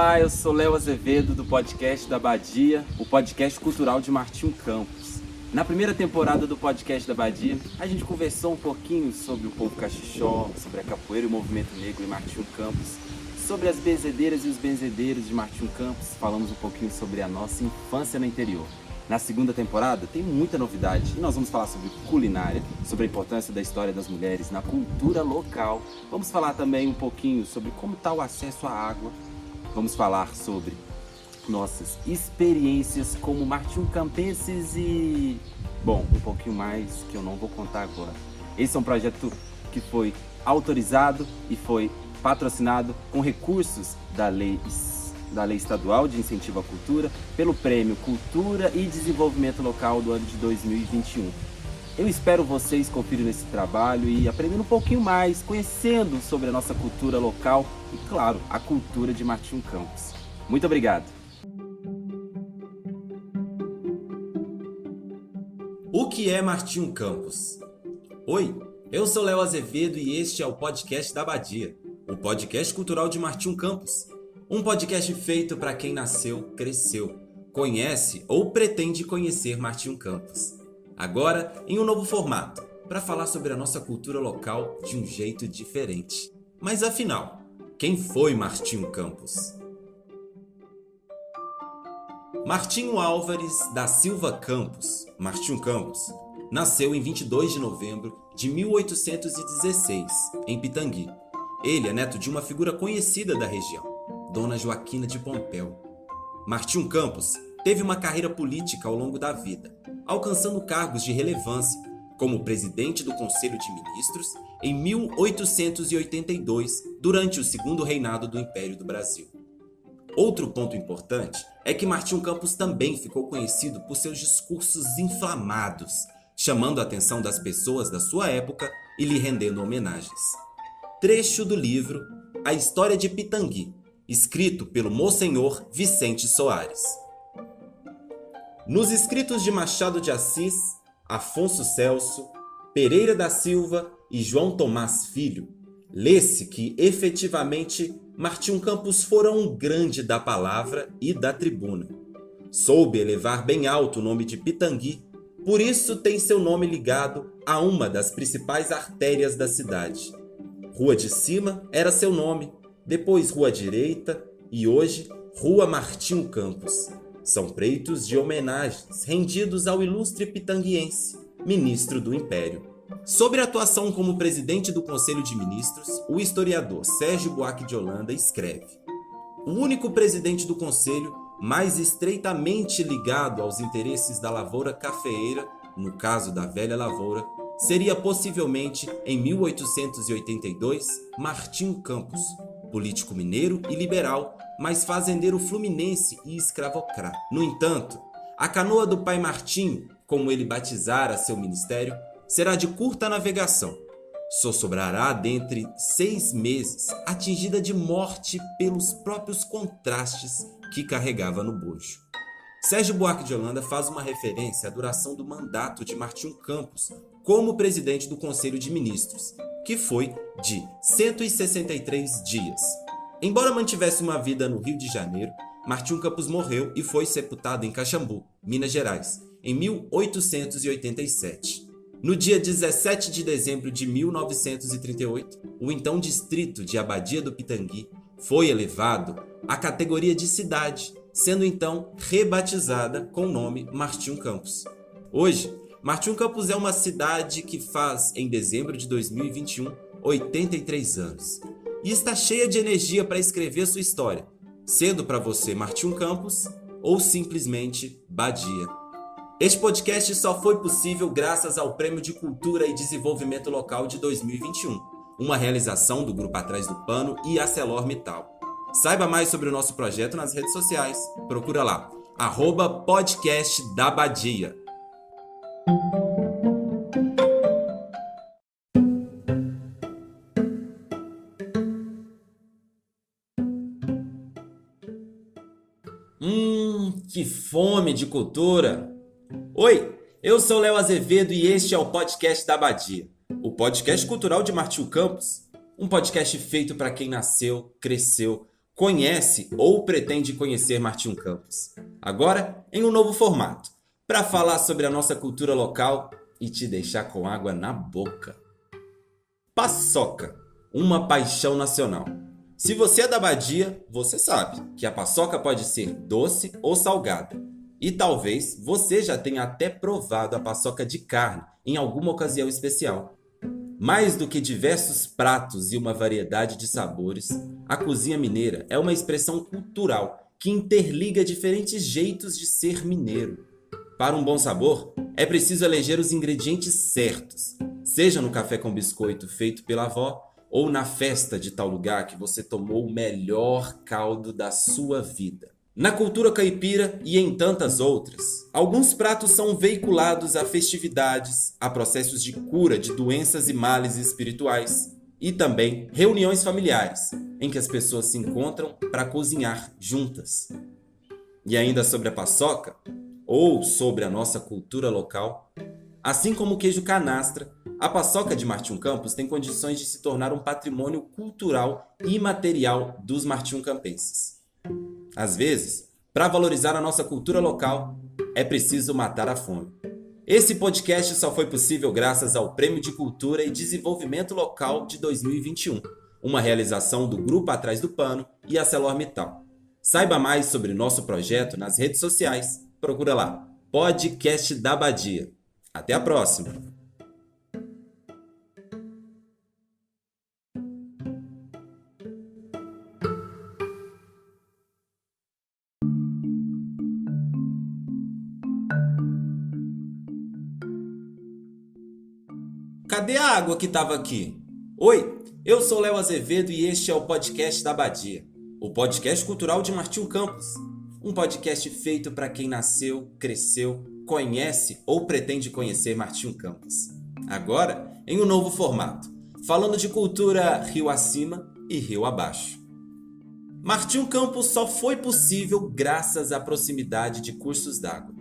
Olá, eu sou Léo Azevedo do podcast da Abadia, o podcast cultural de Martinho Campos. Na primeira temporada do podcast da Abadia, a gente conversou um pouquinho sobre o povo cachixó, sobre a capoeira e o movimento negro em Martinho Campos, sobre as benzedeiras e os benzedeiros de Martinho Campos, falamos um pouquinho sobre a nossa infância no interior. Na segunda temporada tem muita novidade e nós vamos falar sobre culinária, sobre a importância da história das mulheres na cultura local. Vamos falar também um pouquinho sobre como está o acesso à água. Vamos falar sobre nossas experiências como martinho-campenses e... bom, um pouquinho mais que eu não vou contar agora. Esse é um projeto que foi autorizado e foi patrocinado com recursos da Lei Estadual de Incentivo à Cultura, pelo Prêmio Cultura e Desenvolvimento Local do ano de 2021. Eu espero vocês conferindo esse trabalho e aprendendo um pouquinho mais, conhecendo sobre a nossa cultura local e, claro, a cultura de Martinho Campos. Muito obrigado! O que é Martinho Campos? Oi, eu sou Léo Azevedo e este é o podcast da Abadia, o podcast cultural de Martinho Campos. Um podcast feito para quem nasceu, cresceu, conhece ou pretende conhecer Martinho Campos. Agora, em um novo formato, para falar sobre a nossa cultura local de um jeito diferente. Mas afinal, quem foi Martinho Campos? Martinho Álvares da Silva Campos, Martinho Campos, nasceu em 22 de novembro de 1816, em Pitangui. Ele é neto de uma figura conhecida da região, Dona Joaquina de Pompéu. Martinho Campos teve uma carreira política ao longo da vida, alcançando cargos de relevância, como presidente do Conselho de Ministros em 1882, durante o segundo reinado do Império do Brasil. Outro ponto importante é que Martinho Campos também ficou conhecido por seus discursos inflamados, chamando a atenção das pessoas da sua época e lhe rendendo homenagens. Trecho do livro A História de Pitangui, escrito pelo Monsenhor Vicente Soares. Nos escritos de Machado de Assis, Afonso Celso, Pereira da Silva e João Tomás Filho, lê-se que, efetivamente, Martinho Campos fora um grande da palavra e da tribuna. Soube elevar bem alto o nome de Pitangui, por isso tem seu nome ligado a uma das principais artérias da cidade. Rua de Cima era seu nome, depois Rua Direita e hoje Rua Martinho Campos. São preitos de homenagens rendidos ao ilustre pitanguiense, ministro do Império. Sobre a atuação como presidente do Conselho de Ministros, o historiador Sérgio Buarque de Holanda escreve: o único presidente do Conselho mais estreitamente ligado aos interesses da lavoura cafeeira, no caso da velha lavoura, seria possivelmente, em 1882, Martinho Campos, político mineiro e liberal, mas fazendeiro fluminense e escravocrata. No entanto, a canoa do pai Martinho, como ele batizara seu ministério, será de curta navegação. Só sobrará dentre 6 meses, atingida de morte pelos próprios contrastes que carregava no bojo. Sérgio Buarque de Holanda faz uma referência à duração do mandato de Martinho Campos como presidente do Conselho de Ministros, que foi de 163 dias. Embora mantivesse uma vida no Rio de Janeiro, Martinho Campos morreu e foi sepultado em Caxambu, Minas Gerais, em 1887. No dia 17 de dezembro de 1938, o então distrito de Abadia do Pitangui foi elevado à categoria de cidade, sendo então rebatizada com o nome Martinho Campos. Hoje, Martinho Campos é uma cidade que faz, em dezembro de 2021, 83 anos. E está cheia de energia para escrever sua história, sendo para você Martinho Campos ou simplesmente Badia. Este podcast só foi possível graças ao Prêmio de Cultura e Desenvolvimento Local de 2021, uma realização do Grupo Atrás do Pano e ArcelorMittal. Saiba mais sobre o nosso projeto nas redes sociais. Procura lá, @podcastdabadia. Que fome de cultura! Oi, eu sou Léo Azevedo e este é o podcast da Abadia, o podcast cultural de Martinho Campos, um podcast feito para quem nasceu, cresceu, conhece ou pretende conhecer Martinho Campos. Agora, em um novo formato, para falar sobre a nossa cultura local e te deixar com água na boca. Paçoca, uma paixão nacional. Se você é da Badia, você sabe que a paçoca pode ser doce ou salgada. E talvez você já tenha até provado a paçoca de carne em alguma ocasião especial. Mais do que diversos pratos e uma variedade de sabores, a cozinha mineira é uma expressão cultural que interliga diferentes jeitos de ser mineiro. Para um bom sabor, é preciso eleger os ingredientes certos, seja no café com biscoito feito pela avó ou na festa de tal lugar que você tomou o melhor caldo da sua vida. Na cultura caipira e em tantas outras, alguns pratos são veiculados a festividades, a processos de cura de doenças e males espirituais e também reuniões familiares, em que as pessoas se encontram para cozinhar juntas. E ainda sobre a paçoca, ou sobre a nossa cultura local, assim como o queijo canastra, a paçoca de Martinho Campos tem condições de se tornar um patrimônio cultural e imaterial dos martinho-campenses. Às vezes, para valorizar a nossa cultura local, é preciso matar a fome. Esse podcast só foi possível graças ao Prêmio de Cultura e Desenvolvimento Local de 2021, uma realização do Grupo Atrás do Pano e a ArcelorMittal. Saiba mais sobre nosso projeto nas redes sociais. Procura lá, Podcast da Badia. Até a próxima! Cadê a água que estava aqui? Oi, eu sou Léo Azevedo e este é o Podcast da Badia, o podcast cultural de Martinho Campos. Um podcast feito para quem nasceu, cresceu, conhece ou pretende conhecer Martinho Campos. Agora, em um novo formato, falando de cultura rio acima e rio abaixo. Martinho Campos só foi possível graças à proximidade de cursos d'água.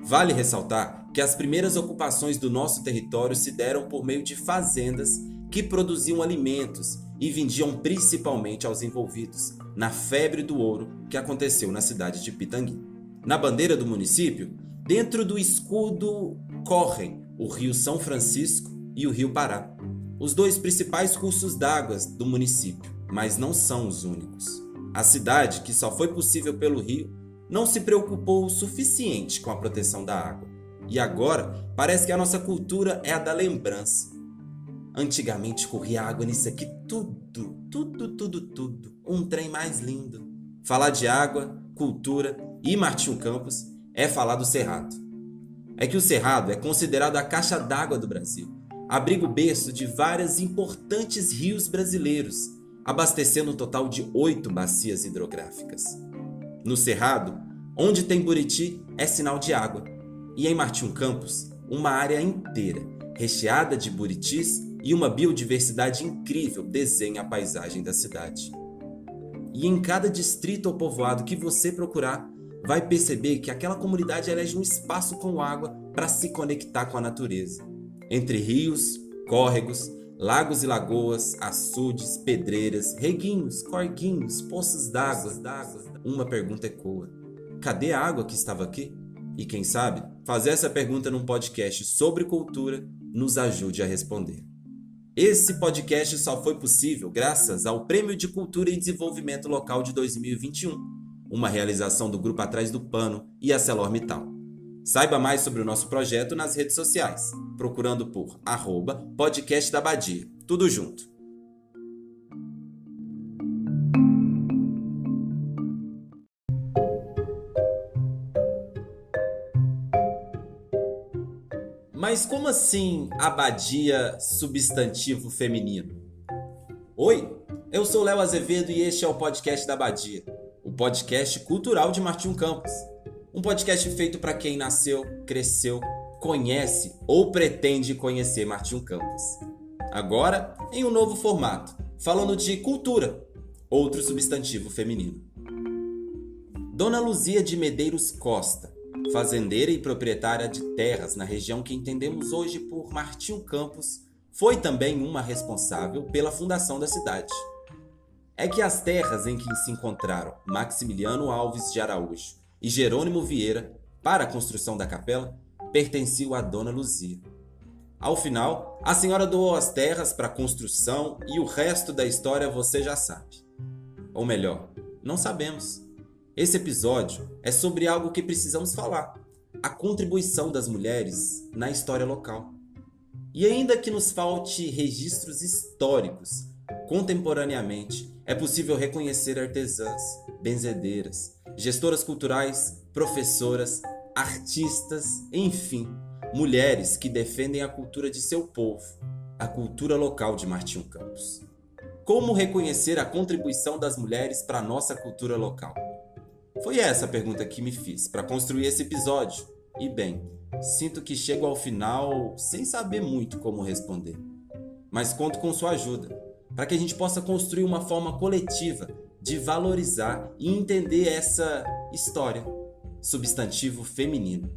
Vale ressaltar que as primeiras ocupações do nosso território se deram por meio de fazendas que produziam alimentos e vendiam principalmente aos envolvidos na febre do ouro que aconteceu na cidade de Pitangui. Na bandeira do município, dentro do escudo, correm o Rio São Francisco e o Rio Pará, os dois principais cursos d'água do município, mas não são os únicos. A cidade, que só foi possível pelo rio, não se preocupou o suficiente com a proteção da água. E agora, parece que a nossa cultura é a da lembrança. Antigamente corria água nisso aqui tudo. Um trem mais lindo. Falar de água, cultura e Martinho Campos é falar do Cerrado. É que o Cerrado é considerado a caixa d'água do Brasil, abrigo berço de vários importantes rios brasileiros, abastecendo um total de 8 bacias hidrográficas. No Cerrado, onde tem Buriti, é sinal de água. E em Martinho Campos, uma área inteira, recheada de buritis e uma biodiversidade incrível desenha a paisagem da cidade. E em cada distrito ou povoado que você procurar, vai perceber que aquela comunidade elege um espaço com água para se conectar com a natureza. Entre rios, córregos, lagos e lagoas, açudes, pedreiras, reguinhos, corguinhos, poços d'água, uma pergunta ecoa: cadê a água que estava aqui? E quem sabe, fazer essa pergunta num podcast sobre cultura nos ajude a responder. Esse podcast só foi possível graças ao Prêmio de Cultura e Desenvolvimento Local de 2021, uma realização do Grupo Atrás do Pano e a ArcelorMittal. Saiba mais sobre o nosso projeto nas redes sociais, procurando por @Podcast da Badia, tudo junto. Mas como assim abadia substantivo feminino? Oi, eu sou Léo Azevedo e este é o Podcast da Badia, o podcast cultural de Martinho Campos. Um podcast feito para quem nasceu, cresceu, conhece ou pretende conhecer Martinho Campos. Agora, em um novo formato, falando de cultura, outro substantivo feminino. Dona Luzia de Medeiros Costa, fazendeira e proprietária de terras na região que entendemos hoje por Martinho Campos, foi também uma responsável pela fundação da cidade. é que as terras em que se encontraram Maximiliano Alves de Araújo e Jerônimo Vieira para a construção da capela pertenciam a Dona Luzia. Ao final, a senhora doou as terras para a construção e o resto da história você já sabe. Ou melhor, não sabemos. Esse episódio é sobre algo que precisamos falar: a contribuição das mulheres na história local. E ainda que nos falte registros históricos, contemporaneamente é possível reconhecer artesãs, benzedeiras, gestoras culturais, professoras, artistas, enfim, mulheres que defendem a cultura de seu povo, a cultura local de Martinho Campos. Como reconhecer a contribuição das mulheres para a nossa cultura local? Foi essa a pergunta que me fiz para construir esse episódio. E bem, sinto que chego ao final sem saber muito como responder. Mas conto com sua ajuda, para que a gente possa construir uma forma coletiva de valorizar e entender essa história, substantivo feminino.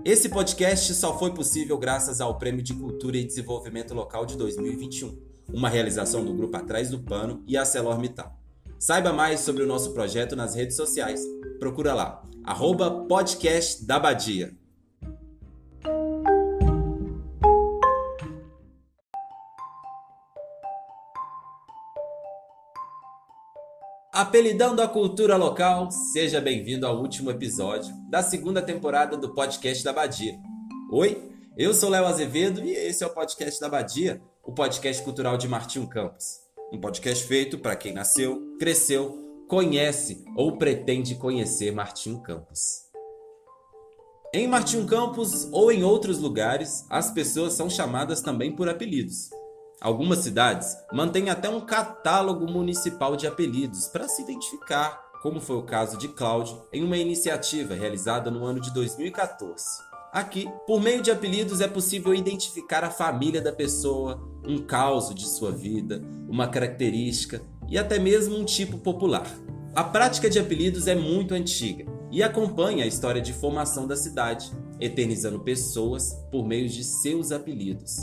Esse podcast só foi possível graças ao Prêmio de Cultura e Desenvolvimento Local de 2021, uma realização do Grupo Atrás do Pano e ArcelorMittal. Saiba mais sobre o nosso projeto nas redes sociais. Procura lá, @podcastdabadia. Apelidando a cultura local, seja bem-vindo ao último episódio da segunda temporada do Podcast da Abadia. Oi, eu sou Léo Azevedo e esse é o Podcast da Abadia, o podcast cultural de Martinho Campos. Um podcast feito para quem nasceu, cresceu, conhece ou pretende conhecer Martinho Campos. Em Martinho Campos ou em outros lugares, as pessoas são chamadas também por apelidos. Algumas cidades mantêm até um catálogo municipal de apelidos para se identificar, como foi o caso de Cláudio, em uma iniciativa realizada no ano de 2014. Aqui, por meio de apelidos, é possível identificar a família da pessoa, um caos de sua vida, uma característica e até mesmo um tipo popular. A prática de apelidos é muito antiga e acompanha a história de formação da cidade, eternizando pessoas por meio de seus apelidos.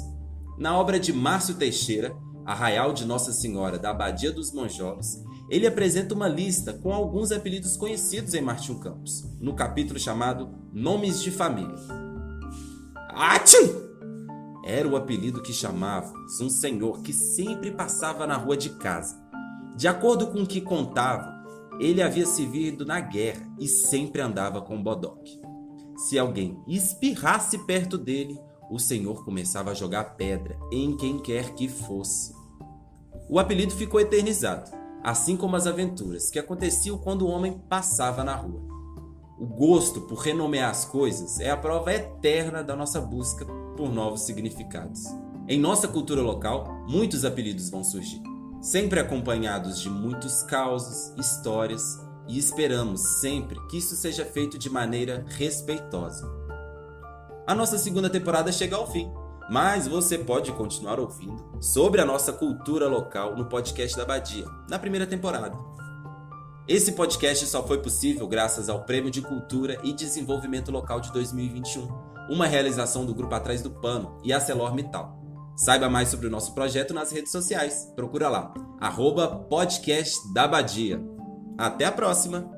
Na obra de Márcio Teixeira, Arraial de Nossa Senhora da Abadia dos Monjolos, ele apresenta uma lista com alguns apelidos conhecidos em Martinho Campos, no capítulo chamado Nomes de Família. Atchim! Era o apelido que chamávamos um senhor que sempre passava na rua de casa. De acordo com o que contava, ele havia servido na guerra e sempre andava com um bodoque. Se alguém espirrasse perto dele, o senhor começava a jogar pedra em quem quer que fosse. O apelido ficou eternizado, assim como as aventuras que aconteciam quando o homem passava na rua. O gosto por renomear as coisas é a prova eterna da nossa busca por novos significados. Em nossa cultura local, muitos apelidos vão surgir, sempre acompanhados de muitos causos, histórias, e esperamos sempre que isso seja feito de maneira respeitosa. A nossa segunda temporada chega ao fim, mas você pode continuar ouvindo sobre a nossa cultura local no Podcast da Abadia, na primeira temporada. Esse podcast só foi possível graças ao Prêmio de Cultura e Desenvolvimento Local de 2021, uma realização do Grupo Atrás do Pano e ArcelorMittal. Saiba mais sobre o nosso projeto nas redes sociais. Procura lá, @podcastdabadia. Até a próxima!